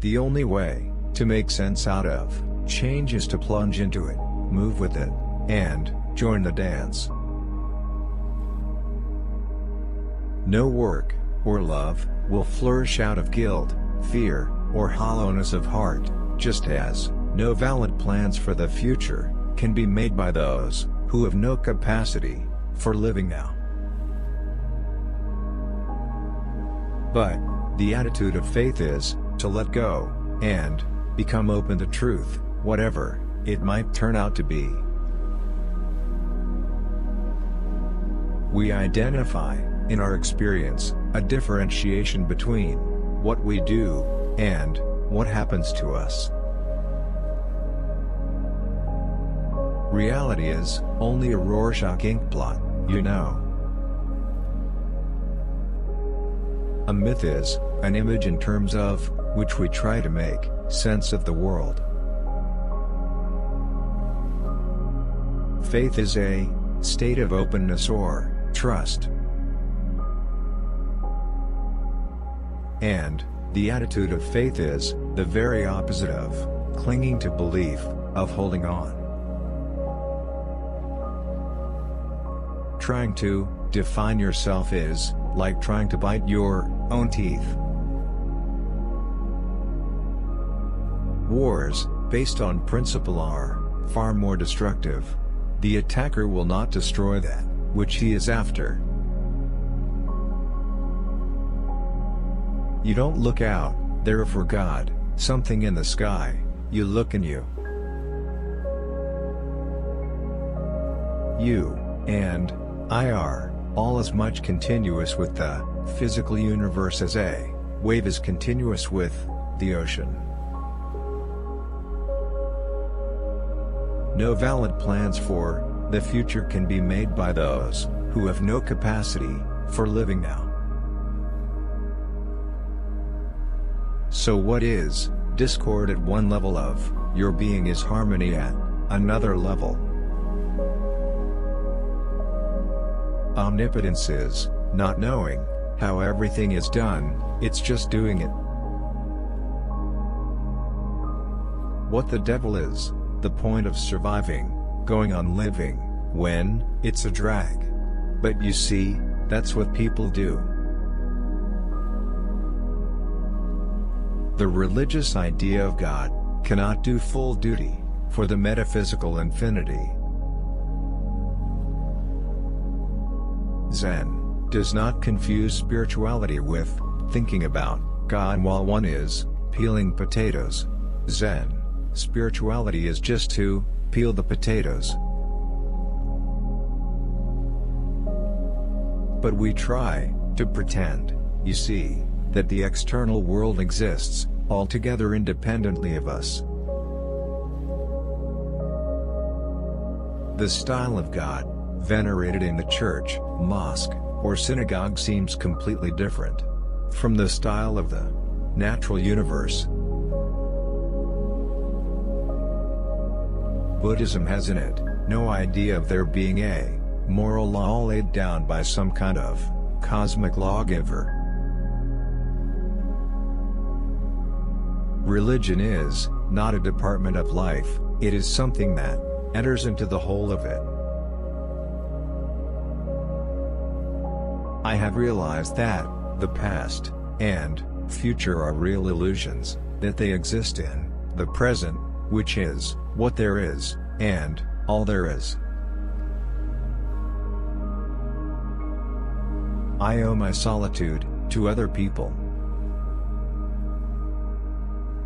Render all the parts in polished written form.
The only way to make sense out of change is to plunge into it, move with it, and join the dance. No work or love will flourish out of guilt, fear, or hollowness of heart, just as no valid plans for the future can be made by those who have no capacity for living now. But the attitude of faith is to let go and become open to truth, whatever it might turn out to be. We identify, in our experience, a differentiation between what we do and what happens to us. Reality is only a Rorschach ink blot, you know. A myth is an image in terms of which we try to make sense of the world. Faith is a state of openness or trust. And the attitude of faith is the very opposite of clinging to belief, of holding on. Trying to define yourself is like trying to bite your own teeth. Wars, based on principle, are far more destructive. The attacker will not destroy that which he is after. You don't look out there for God, something in the sky. You look in you. You and I are all as much continuous with the physical universe as a wave is continuous with the ocean. No valid plans for the future can be made by those who have no capacity for living now. So what is discord at one level of your being is harmony at another level. Omnipotence is not knowing how everything is done, it's just doing it. What the devil is the point of surviving, going on living, when it's a drag. But you see, that's what people do. The religious idea of God cannot do full duty for the metaphysical infinity. Zen does not confuse spirituality with thinking about God while one is peeling potatoes. Zen spirituality is just to peel the potatoes. But we try to pretend, you see, that the external world exists altogether independently of us. The style of God venerated in the church, mosque, or synagogue seems completely different from the style of the natural universe. Buddhism has in it no idea of there being a moral law laid down by some kind of cosmic lawgiver. Religion is not a department of life, it is something that enters into the whole of it. I have realized that the past and future are real illusions, that they exist in the present, which is what there is, and all there is. I owe my solitude to other people.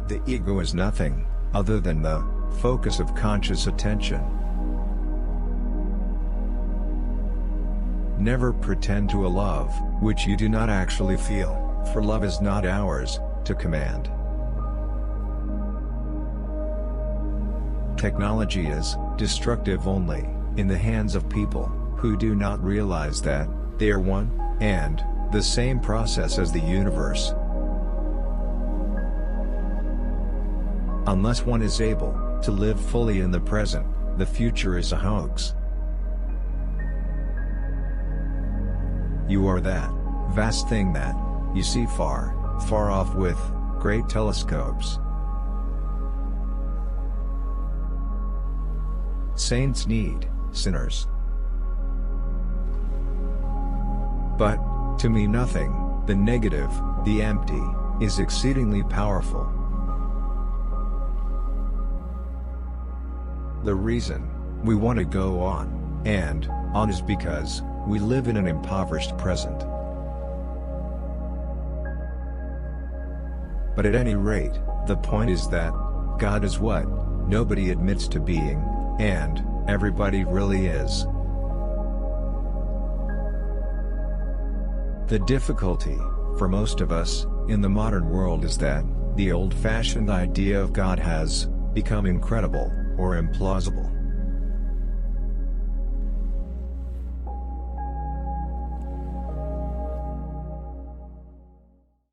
The ego is nothing other than the focus of conscious attention. Never pretend to a love which you do not actually feel, for love is not ours to command. Technology is destructive only in the hands of people who do not realize that they are one and the same process as the universe. Unless one is able to live fully in the present, the future is a hoax. You are that vast thing that you see far, far off with great telescopes. Saints need sinners. But, to me nothing, the negative, the empty, is exceedingly powerful. The reason we want to go on and on is because we live in an impoverished present. But at any rate, the point is that God is what nobody admits to being, and everybody really is. The difficulty, for most of us, in the modern world is that the old-fashioned idea of God has become incredible, or implausible.